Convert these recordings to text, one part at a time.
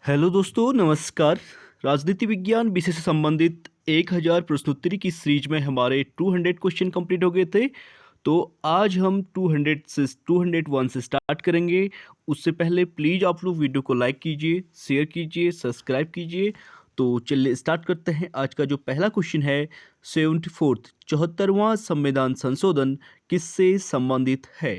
Hello दोस्तों, नमस्कार। राजनीति विज्ञान विषय से संबंधित 1000 प्रश्नोत्तरी की सीरीज में हमारे 200 क्वेश्चन कंप्लीट हो गए थे। तो आज हम 201 से स्टार्ट करेंगे। उससे पहले प्लीज़ आप लोग वीडियो को लाइक कीजिए, शेयर कीजिए, सब्सक्राइब कीजिए। तो चलिए स्टार्ट करते हैं। आज का जो पहला क्वेश्चन है, 74वां संविधान संशोधन किससे संबंधित है?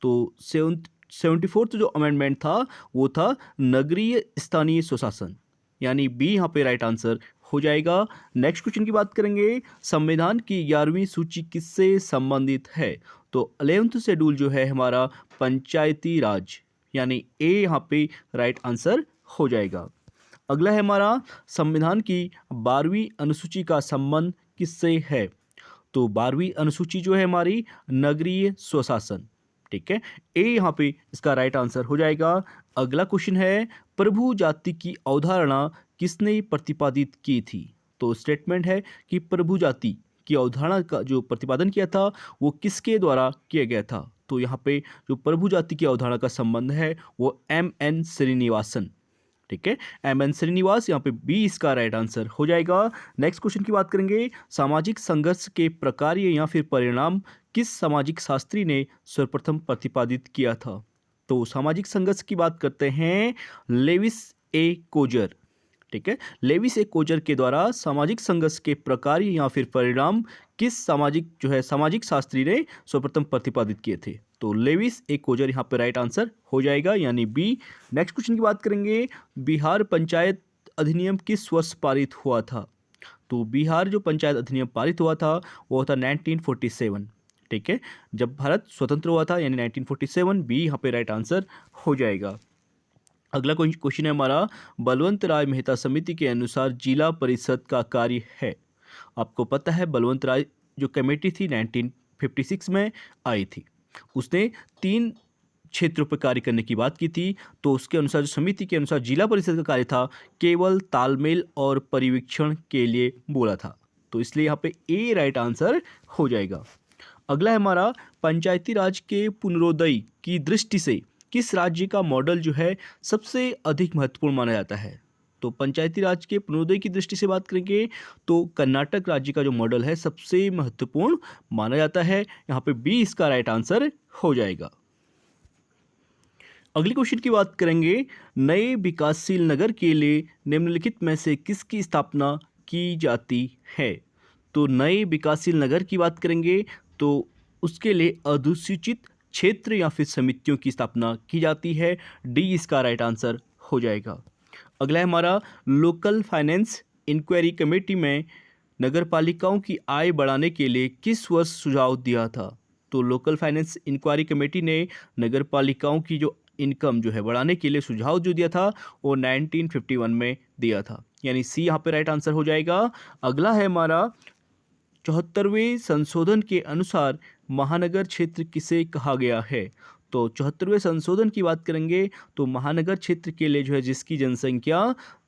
तो 74th जो अमेंडमेंट था वो था नगरीय स्थानीय स्वशासन, यानी बी यहाँ पे राइट आंसर हो जाएगा। नेक्स्ट क्वेश्चन की बात करेंगे, संविधान की 11वीं सूची किससे संबंधित है? तो 11th शेड्यूल जो है हमारा पंचायती राज, यानी ए यहाँ पे राइट आंसर हो जाएगा। अगला है हमारा, संविधान की 12वीं अनुसूची का संबंध किससे है? तो 12वीं अनुसूची जो है हमारी नगरीय स्वशासन, ठीक है, ए यहाँ पे इसका राइट आंसर हो जाएगा। अगला क्वेश्चन है, प्रभु जाति की अवधारणा किसने प्रतिपादित की थी? तो स्टेटमेंट है कि प्रभु जाति की अवधारणा का जो प्रतिपादन किया था वो किसके द्वारा किया गया था? तो यहाँ पे जो प्रभु जाति की अवधारणा का संबंध है वो एम.एन. श्रीनिवासन, ठीक है, एम.एन. श्रीनिवास, यहाँ पे बी इसका राइट आंसर हो जाएगा। नेक्स्ट क्वेश्चन की बात करेंगे, सामाजिक संघर्ष के प्रकार या फिर परिणाम किस सामाजिक शास्त्री ने सर्वप्रथम प्रतिपादित किया था? तो सामाजिक संघर्ष की बात करते हैं लेविस ए कोजर, ठीक है, लेविस ए कोजर के द्वारा सामाजिक संघर्ष के प्रकार या फिर परिणाम किस सामाजिक शास्त्री ने सर्वप्रथम प्रतिपादित किए थे? तो लेविस ए कोजर यहाँ पे राइट आंसर हो जाएगा, यानी बी। नेक्स्ट क्वेश्चन की बात करेंगे, बिहार पंचायत अधिनियम किस वर्ष पारित हुआ था? तो बिहार जो पंचायत अधिनियम पारित हुआ था वो था 1947, ठीक है, जब भारत स्वतंत्र हुआ था, यानी 1947, बी यहाँ पे राइट आंसर हो जाएगा। अगला क्वेश्चन है हमारा, बलवंत राय मेहता समिति के अनुसार जिला परिषद का कार्य है। आपको पता है बलवंत राय जो कमेटी थी 1956 में आई थी, उसने 3 क्षेत्रों पर कार्य करने की बात की थी। तो उसके अनुसार, जो समिति के अनुसार जिला परिषद का कार्य था केवल तालमेल और परिवीक्षण के लिए बोला था, तो इसलिए यहाँ पे ए राइट आंसर हो जाएगा। अगला है हमारा, पंचायती राज के पुनरोदय की दृष्टि से किस राज्य का मॉडल जो है सबसे अधिक महत्वपूर्ण माना जाता है? तो पंचायती राज के पुनरोदय की दृष्टि से बात करेंगे तो कर्नाटक राज्य का जो मॉडल है सबसे महत्वपूर्ण माना जाता है, यहाँ पे बी इसका राइट आंसर हो जाएगा। अगले क्वेश्चन की बात करेंगे, नए विकासशील नगर के लिए निम्नलिखित में से किसकी स्थापना की जाती है? तो नए विकासशील नगर की बात करेंगे तो उसके लिए अनुसूचित क्षेत्र या फिर समितियों की स्थापना की जाती है, डी इसका राइट आंसर हो जाएगा। अगला है हमारा, लोकल फाइनेंस इंक्वायरी कमेटी में नगरपालिकाओं की आय बढ़ाने के लिए किस वर्ष सुझाव दिया था? तो लोकल फाइनेंस इंक्वायरी कमेटी ने नगरपालिकाओं की जो इनकम जो है बढ़ाने के लिए सुझाव जो दिया था वो 1951 में दिया था, यानी सी यहाँ पे राइट आंसर हो जाएगा। अगला है हमारा, 74वें संशोधन के अनुसार महानगर क्षेत्र किसे कहा गया है? तो 74वें संशोधन की बात करेंगे तो महानगर क्षेत्र के लिए जो है जिसकी जनसंख्या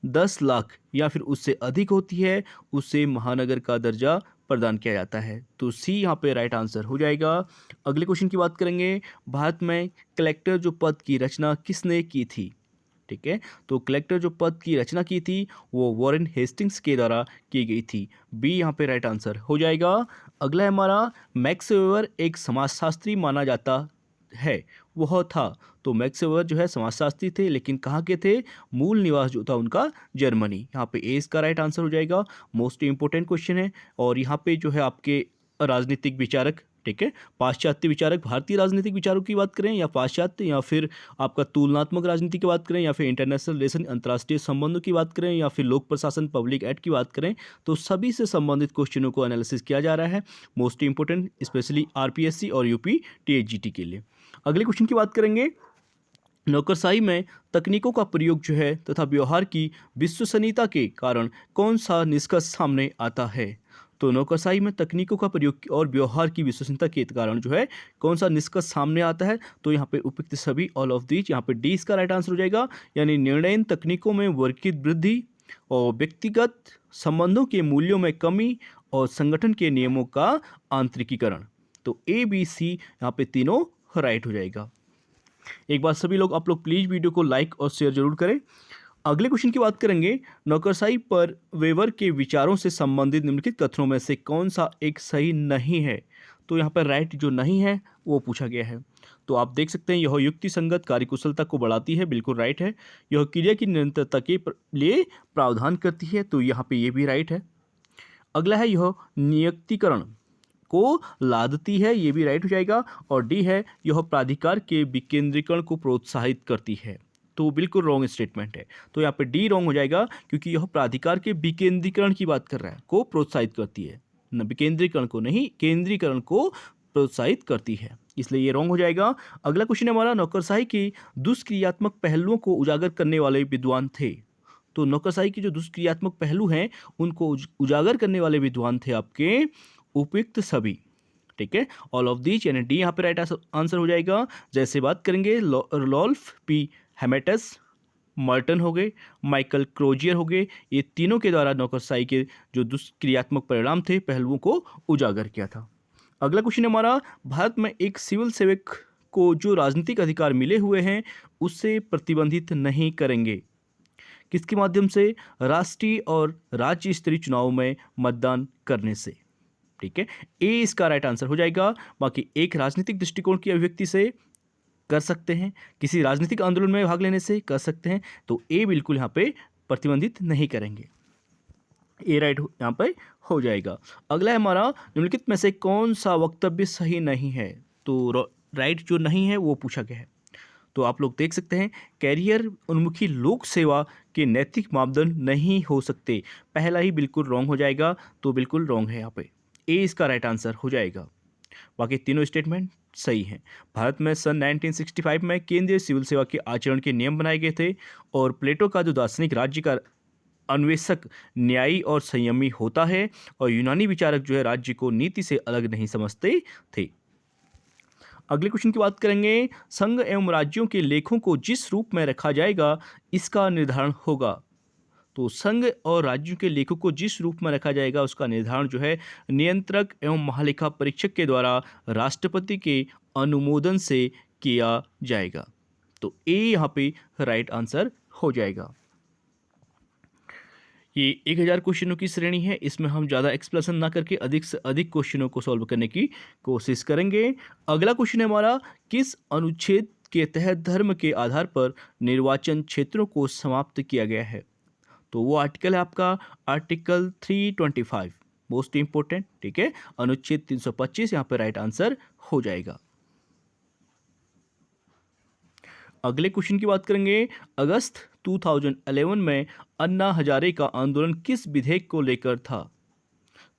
10 लाख या फिर उससे अधिक होती है उसे महानगर का दर्जा प्रदान किया जाता है, तो सी यहाँ पे राइट आंसर हो जाएगा। अगले क्वेश्चन की बात करेंगे, भारत में कलेक्टर जो पद की रचना किसने की थी? ठीक है, तो कलेक्टर जो पद की रचना की थी वो वॉरेन हेस्टिंग्स के द्वारा की गई थी, बी यहाँ पे राइट आंसर हो जाएगा। अगला है हमारा, मैक्स वेबर एक समाजशास्त्री माना जाता है, वह था, तो मैक्स वेबर जो है समाजशास्त्री थे लेकिन कहाँ के थे? मूल निवास जो था उनका जर्मनी, यहाँ पे ए इसका राइट आंसर हो जाएगा। मोस्ट इंपोर्टेंट क्वेश्चन है, और यहाँ पे जो है आपके राजनीतिक विचारक, ठीक है, पाश्चात्य विचारक, भारतीय राजनीतिक विचारों की बात करें या पाश्चात्य, या फिर आपका तुलनात्मक राजनीति की बात करें, या फिर इंटरनेशनल रिलेशन अंतर्राष्ट्रीय संबंधों की बात करें, या फिर लोक प्रशासन पब्लिक एक्ट की बात करें, तो सभी से संबंधित क्वेश्चनों को एनालिसिस किया जा रहा है, मोस्ट इंपोर्टेंट स्पेशली आरपीएससी और यूपी टीएचजीटी के लिए। अगले क्वेश्चन की बात करेंगे, नौकरशाही में तकनीकों का प्रयोग जो है तथा व्यवहार की विश्वसनीयता के कारण कौन सा निष्कर्ष सामने आता है? तो नौकरशाही में तकनीकों का प्रयोग और व्यवहार की विश्वसनीयता के कारण जो है कौन सा निष्कर्ष सामने आता है? तो यहाँ पे उपयुक्त सभी, ऑल ऑफ दीज, यहाँ पे डी इसका राइट आंसर हो जाएगा, यानी निर्णयन तकनीकों में वर्गीकृत वृद्धि और व्यक्तिगत संबंधों के मूल्यों में कमी और संगठन के नियमों का आंतरिकीकरण, तो ए बी सी यहाँ पे तीनों राइट हो जाएगा। एक बार सभी लोग, आप लोग प्लीज़ वीडियो को लाइक और शेयर जरूर करें। अगले क्वेश्चन की बात करेंगे, नौकरशाही पर वेबर के विचारों से संबंधित निम्नलिखित कथनों में से कौन सा एक सही नहीं है। तो यहाँ पर राइट जो नहीं है वो पूछा गया है। तो आप देख सकते हैं यह युक्ति संगत कार्यकुशलता को बढ़ाती है, बिल्कुल राइट है। यह क्रिया की निरंतरता के लिए प्रावधान करती है, तो यहाँ पे ये भी राइट है। अगला है यह नियक्तिकरण को लादती है, ये भी राइट हो जाएगा। और डी है यह प्राधिकार के विकेंद्रीकरण को प्रोत्साहित करती है, तो बिल्कुल रॉन्ग स्टेटमेंट है। तो यहाँ पे डी रॉन्ग हो जाएगा, क्योंकि यह प्राधिकार के विकेंद्रीकरण की बात कर रहा है, को प्रोत्साहित करती है, न विकेंद्रीकरण को नहीं, केंद्रीकरण को प्रोत्साहित करती है, इसलिए ये रॉन्ग हो जाएगा। अगला क्वेश्चन है हमारा, नौकरशाही की दुष्क्रियात्मक पहलुओं को उजागर करने वाले विद्वान थे। तो नौकरशाही की जो दुष्क्रियात्मक पहलू हैं उनको उजागर करने वाले विद्वान थे आपके उपयुक्त सभी। ठीक है, ऑल ऑफ दीज, यानी डी यहाँ पे राइट आंसर हो जाएगा। जैसे बात करेंगे रोल्फ पी हेमेटस, मर्टन हो गए, माइकल क्रोजियर हो गए, ये तीनों के द्वारा नौकरशाही के जो दुष्क्रियात्मक परिणाम थे पहलुओं को उजागर किया था। अगला क्वेश्चन हमारा, भारत में एक सिविल सेवक को जो राजनीतिक अधिकार मिले हुए हैं उससे प्रतिबंधित नहीं करेंगे, किसके माध्यम से? राष्ट्रीय और राज्य स्तरीय चुनाव में मतदान करने से। ठीक है, ए इसका राइट आंसर हो जाएगा। बाकी एक राजनीतिक दृष्टिकोण की अभिव्यक्ति से कर सकते हैं, किसी राजनीतिक आंदोलन में भाग लेने से कर सकते हैं, तो ए बिल्कुल यहाँ पे प्रतिबंधित नहीं करेंगे, ए राइट यहाँ पे हो जाएगा। अगला है हमारा, निम्नलिखित में से कौन सा वक्तव्य सही नहीं है। तो राइट जो नहीं है वो पूछा गया है। तो आप लोग देख सकते हैं, कैरियर उन्मुखी लोक सेवा के नैतिक मापदंड नहीं हो सकते, पहला ही बिल्कुल रॉन्ग हो जाएगा, तो बिल्कुल रॉन्ग है यहाँ पे, ए इसका राइट आंसर हो जाएगा। बाकी तीनों स्टेटमेंट सही हैं। भारत में सन 1965 में केंद्रीय सिविल सेवा के आचरण के नियम बनाए गए थे, और प्लेटो का जो दार्शनिक राज्य का अन्वेषक न्यायी और संयमी होता है, और यूनानी विचारक जो है राज्य को नीति से अलग नहीं समझते थे। अगले क्वेश्चन की बात करेंगे, संघ एवं राज्यों के लेखों को जिस रूप में रखा जाएगा इसका निर्धारण होगा। तो संघ और राज्यों के लेखों को जिस रूप में रखा जाएगा उसका निर्धारण जो है नियंत्रक एवं महालेखा परीक्षक के द्वारा राष्ट्रपति के अनुमोदन से किया जाएगा, तो ए यहाँ पे राइट आंसर हो जाएगा। ये 1000 क्वेश्चनों की श्रेणी है, इसमें हम ज़्यादा एक्सप्लेनेशन ना करके अधिक से अधिक क्वेश्चनों को सॉल्व करने की कोशिश करेंगे। अगला क्वेश्चन है हमारा, किस अनुच्छेद के तहत धर्म के आधार पर निर्वाचन क्षेत्रों को समाप्त किया गया है। तो वो आर्टिकल है आपका आर्टिकल 325, मोस्ट इंपोर्टेंट। ठीक है, अनुच्छेद 325 यहाँ पर राइट आंसर हो जाएगा। अगले क्वेश्चन की बात करेंगे, अगस्त 2011 में अन्ना हजारे का आंदोलन किस विधेयक को लेकर था।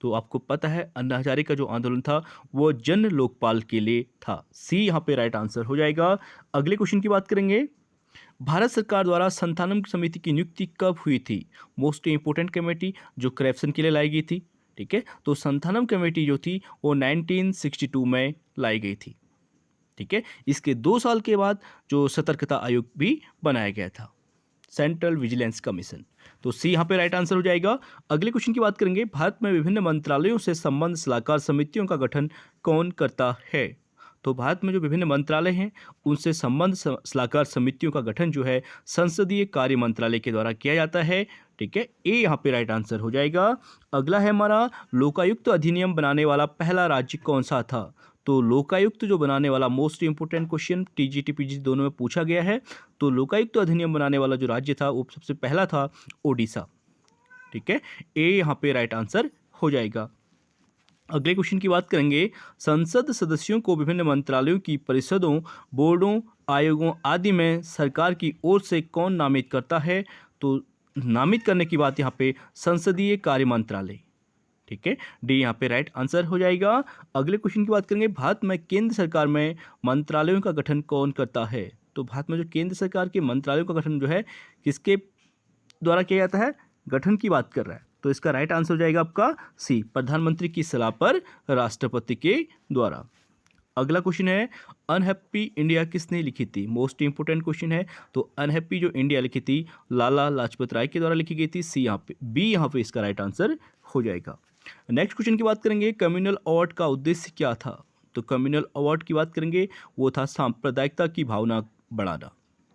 तो आपको पता है अन्ना हजारे का जो आंदोलन था वो जन लोकपाल के लिए था, सी यहाँ पे राइट आंसर हो जाएगा। अगले क्वेश्चन की बात करेंगे, भारत सरकार द्वारा संथानम समिति की नियुक्ति कब हुई थी। मोस्ट इंपोर्टेंट कमेटी जो करप्शन के लिए लाई गई थी। ठीक है, तो संथानम कमेटी जो थी वो 1962 में लाई गई थी। ठीक है, इसके 2 साल के बाद जो सतर्कता आयोग भी बनाया गया था, सेंट्रल विजिलेंस कमीशन, तो सी यहाँ पे राइट आंसर हो जाएगा। अगले क्वेश्चन की बात करेंगे, भारत में विभिन्न मंत्रालयों से संबंध सलाहकार समितियों का गठन कौन करता है। तो भारत में जो विभिन्न मंत्रालय हैं उनसे संबंध सलाहकार समितियों का गठन जो है संसदीय कार्य मंत्रालय के द्वारा किया जाता है। ठीक है, ए यहाँ पे राइट आंसर हो जाएगा। अगला है हमारा, लोकायुक्त अधिनियम बनाने वाला पहला राज्य कौन सा था। तो लोकायुक्त जो बनाने वाला, most important question TGT PGT दोनों में पूछा गया है, तो लोकायुक्त अधिनियम बनाने वाला जो राज्य था वो सबसे पहला था ओडिशा। ठीक है, ए यहाँ पे राइट आंसर हो जाएगा। अगले क्वेश्चन की बात करेंगे, संसद सदस्यों को विभिन्न मंत्रालयों की परिषदों, बोर्डों, आयोगों आदि में सरकार की ओर से कौन नामित करता है। तो नामित करने की बात यहाँ पे संसदीय कार्य मंत्रालय। ठीक है, डी यहाँ पे राइट आंसर हो जाएगा। अगले क्वेश्चन की बात करेंगे, भारत में केंद्र सरकार में मंत्रालयों का गठन कौन करता है। तो भारत में जो केंद्र सरकार के मंत्रालयों का गठन जो है किसके द्वारा किया जाता है, गठन की बात कर रहा है, तो इसका राइट आंसर हो जाएगा आपका सी, प्रधानमंत्री की सलाह पर राष्ट्रपति के द्वारा। अगला क्वेश्चन है, अनहैप्पी इंडिया किसने लिखी थी। मोस्ट इंपोर्टेंट क्वेश्चन है, तो अनहैप्पी जो इंडिया लिखी थी लाला लाजपत राय के द्वारा लिखी गई थी, सी यहाँ पे, बी यहाँ पे इसका राइट आंसर हो जाएगा। नेक्स्ट क्वेश्चन की बात करेंगे, कम्युनल अवार्ड का उद्देश्य क्या था। तो कम्युनल अवार्ड की बात करेंगे वो था सांप्रदायिकता की भावना बढ़ाना।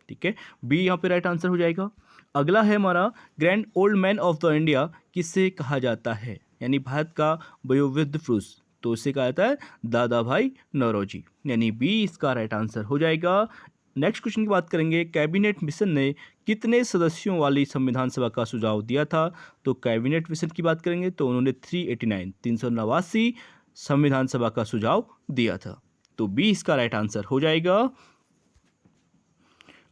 ठीक है, बी यहाँ पे राइट आंसर हो जाएगा। अगला है हमारा grand old man of the India किसे कहा जाता है, यानी भारत का वयोवृद्ध पुरुष, तो इसे कहा जाता है दादा भाई नौरोजी, यानी बी इसका राइट आंसर हो जाएगा। नेक्स्ट क्वेश्चन की बात करेंगे, कैबिनेट मिशन ने कितने सदस्यों वाली संविधान सभा का सुझाव दिया था, तो कैबिनेट मिशन की बात करेंगे तो उन्होंने 389 संविधान सभा का सुझाव दिया था, तो बी इसका राइट आंसर हो जाएगा।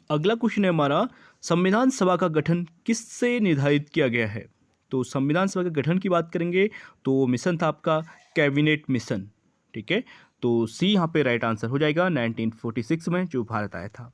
अगला क्वेश्चन है हमारा, संविधान सभा का गठन किससे निर्धारित किया गया है, तो संविधान सभा के गठन की बात करेंगे तो मिशन था आपका कैबिनेट मिशन, ठीक है, तो सी यहाँ पे राइट आंसर हो जाएगा 1946 में जो भारत आया था।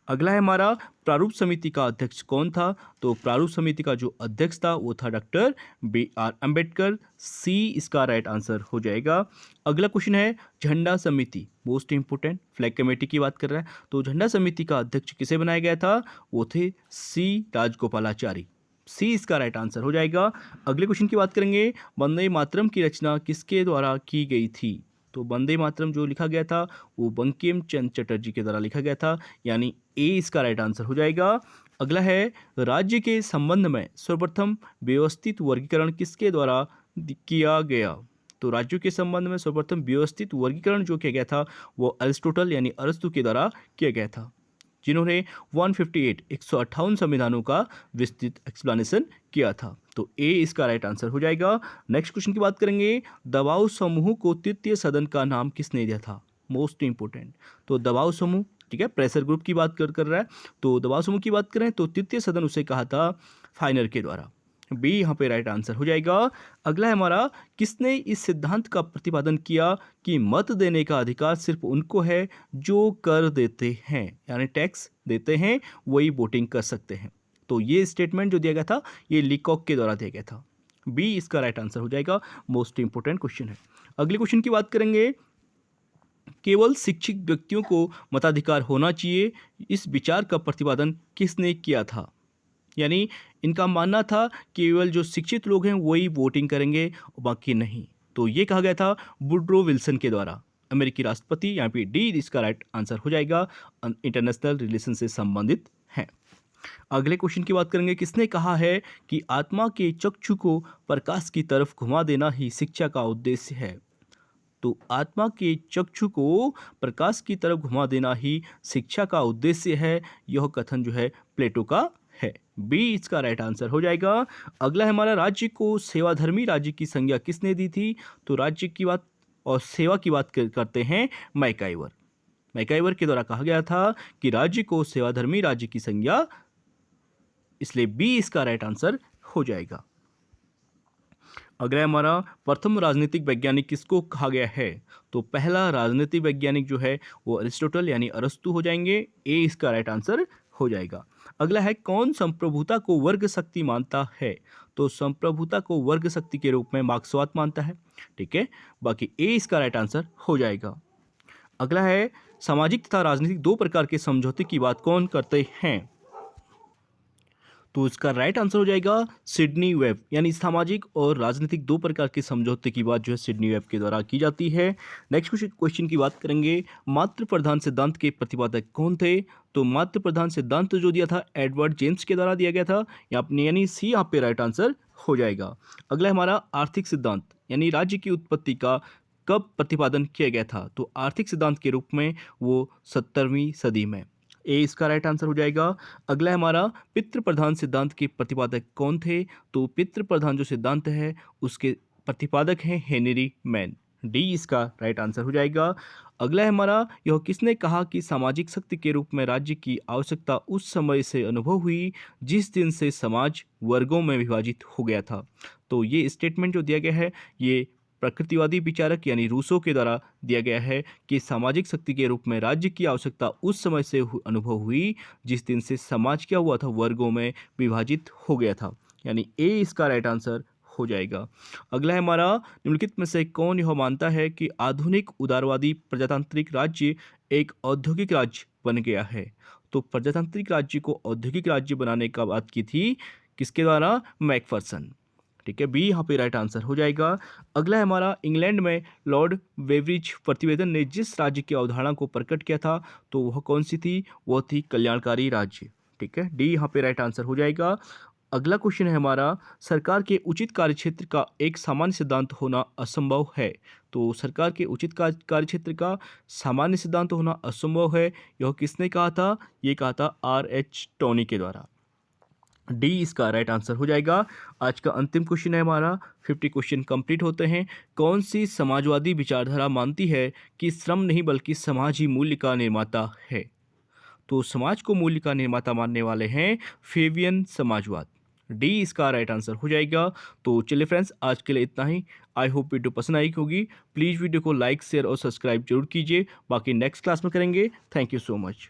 अगला है हमारा, प्रारूप समिति का अध्यक्ष कौन था, तो प्रारूप समिति का जो अध्यक्ष था वो था डॉक्टर B.R. अम्बेडकर, सी इसका राइट आंसर हो जाएगा। अगला क्वेश्चन है, झंडा समिति, मोस्ट इंपोर्टेंट, फ्लैग कमेटी की बात कर रहा है, तो झंडा समिति का अध्यक्ष किसे बनाया गया था, वो थे सी राजगोपालाचारी, सी इसका राइट आंसर हो जाएगा। अगले क्वेश्चन की बात करेंगे, वंदे मातरम की रचना किसके द्वारा की गई थी, तो वंदे मातरम जो लिखा गया था वो बंकिम चंद्र चटर्जी के द्वारा लिखा गया था, यानी ए इसका राइट आंसर हो जाएगा। अगला है, राज्य के संबंध में सर्वप्रथम व्यवस्थित वर्गीकरण किसके द्वारा किया गया, तो राज्यों के संबंध में सर्वप्रथम व्यवस्थित वर्गीकरण जो किया गया था वो अरिस्टोटल यानी अरस्तु के द्वारा किया गया था, जिन्होंने 158 संविधानों का विस्तृत एक्सप्लेनेशन किया था, तो ए इसका राइट आंसर हो जाएगा। नेक्स्ट क्वेश्चन की बात करेंगे, दबाव समूह को तृतीय सदन का नाम किसने दिया था, मोस्ट इंपोर्टेंट, तो दबाव समूह, ठीक है, प्रेशर ग्रुप की बात कर रहा है, तो दबाव समूह की बात करें तो तृतीय सदन उसे कहा था फाइनर के द्वारा, बी यहाँ पे राइट आंसर हो जाएगा। अगला है हमारा, किसने इस सिद्धांत का प्रतिपादन किया कि मत देने का अधिकार सिर्फ उनको है जो कर देते हैं, यानी टैक्स देते हैं वही वोटिंग कर सकते हैं, तो ये स्टेटमेंट जो दिया गया था ये लीकॉक के द्वारा दिया गया था, बी इसका राइट आंसर हो जाएगा। मोस्ट इंपोर्टेंट क्वेश्चन है। अगले क्वेश्चन की बात करेंगे, केवल शिक्षित व्यक्तियों को मताधिकार होना चाहिए, इस विचार का प्रतिपादन किसने किया था, यानी इनका मानना था केवल जो शिक्षित लोग हैं वही वोटिंग करेंगे और बाकी नहीं, तो ये कहा गया था वुड्रो विल्सन के द्वारा, अमेरिकी राष्ट्रपति, यहाँ पे डी इसका राइट आंसर हो जाएगा, इंटरनेशनल रिलेशन से संबंधित है। अगले क्वेश्चन की बात करेंगे, किसने कहा है कि आत्मा के चक्षु को प्रकाश की तरफ घुमा देना ही शिक्षा का उद्देश्य है, तो आत्मा के चक्षु को प्रकाश की तरफ घुमा देना ही शिक्षा का उद्देश्य है, यह कथन जो है प्लेटो का है, बी इसका राइट आंसर हो जाएगा। अगला है हमारा, राज्य को सेवाधर्मी राज्य की संज्ञा किसने दी थी, तो राज्य की बात और सेवा की बात करते हैं मैकाइवर के द्वारा कहा गया था कि राज्य को सेवाधर्मी राज्य की संज्ञा, इसलिए बी इसका राइट आंसर हो जाएगा। अगला हमारा, प्रथम राजनीतिक वैज्ञानिक किसको कहा गया है, तो पहला राजनीतिक वैज्ञानिक जो है वो अरिस्टोटल यानी अरस्तु हो जाएंगे, ए इसका राइट आंसर हो जाएगा। अगला है, कौन संप्रभुता को वर्ग शक्ति मानता है, तो संप्रभुता को वर्ग शक्ति के रूप में मार्क्सवाद मानता है, ठीक है, बाकी ए इसका राइट आंसर हो जाएगा। अगला है, सामाजिक तथा राजनीतिक दो प्रकार के समझौते की बात कौन करते हैं, तो इसका राइट आंसर हो जाएगा सिडनी वेब, यानी सामाजिक और राजनीतिक दो प्रकार के समझौते की बात जो है सिडनी वेब के द्वारा की जाती है। नेक्स्ट क्वेश्चन की बात करेंगे, मातृ प्रधान सिद्धांत के प्रतिपादक कौन थे, तो मातृ प्रधान सिद्धांत जो दिया था एडवर्ड जेम्स के द्वारा दिया गया था, यानी सी यहाँ पे राइट आंसर हो जाएगा। अगला हमारा आर्थिक सिद्धांत, यानी राज्य की उत्पत्ति का कब प्रतिपादन किया गया था, तो आर्थिक सिद्धांत के रूप में वो 17वीं सदी में, ए इसका राइट आंसर हो जाएगा। अगला है हमारा, पितृ प्रधान सिद्धांत के प्रतिपादक कौन थे, तो पितृ प्रधान जो सिद्धांत है उसके प्रतिपादक हैं हेनरी मैन, डी इसका राइट आंसर हो जाएगा। अगला है हमारा, यह किसने कहा कि सामाजिक शक्ति के रूप में राज्य की आवश्यकता उस समय से अनुभव हुई जिस दिन से समाज वर्गों में विभाजित हो गया था, तो ये स्टेटमेंट जो दिया गया है ये प्रकृतिवादी विचारक यानी रूसो के द्वारा दिया गया है कि सामाजिक शक्ति के रूप में राज्य की आवश्यकता उस समय से अनुभव हुई जिस दिन से समाज क्या हुआ था, वर्गों में विभाजित हो गया था, यानी ए इसका राइट आंसर हो जाएगा। अगला है हमारा, निम्नलिखित में से कौन यह मानता है कि आधुनिक उदारवादी प्रजातांत्रिक राज्य एक औद्योगिक राज्य बन गया है, तो प्रजातांत्रिक राज्य को औद्योगिक राज्य बनाने का बात की थी किसके द्वारा, मैकफर्सन, ठीक है, बी यहाँ पे राइट आंसर हो जाएगा। अगला है हमारा, इंग्लैंड में लॉर्ड वेवरिज प्रतिवेदन ने जिस राज्य की अवधारणा को प्रकट किया था तो वह कौन सी थी, वह थी कल्याणकारी राज्य, ठीक है, डी यहाँ पे राइट आंसर हो जाएगा। अगला क्वेश्चन है हमारा, सरकार के उचित कार्यक्षेत्र का एक सामान्य सिद्धांत होना असंभव है। तो सरकार के उचित कार्यक्षेत्र का सामान्य सिद्धांत होना असंभव है, यह किसने कहा था? ये कहा था R.H. टोनी के द्वारा। डी इसका राइट आंसर हो जाएगा। आज का अंतिम क्वेश्चन है हमारा, 50 क्वेश्चन कंप्लीट होते हैं। कौन सी समाजवादी विचारधारा मानती है कि श्रम नहीं बल्कि समाज ही मूल्य का निर्माता है? तो समाज को मूल्य का निर्माता मानने वाले हैं फेबियन समाजवाद। डी इसका राइट आंसर हो जाएगा। तो चलिए फ्रेंड्स, आज के लिए इतना ही। आई होप वीडियो पसंद आई होगी। प्लीज़ वीडियो को लाइक शेयर और सब्सक्राइब जरूर कीजिए। बाकी नेक्स्ट क्लास में करेंगे। Thank you so much.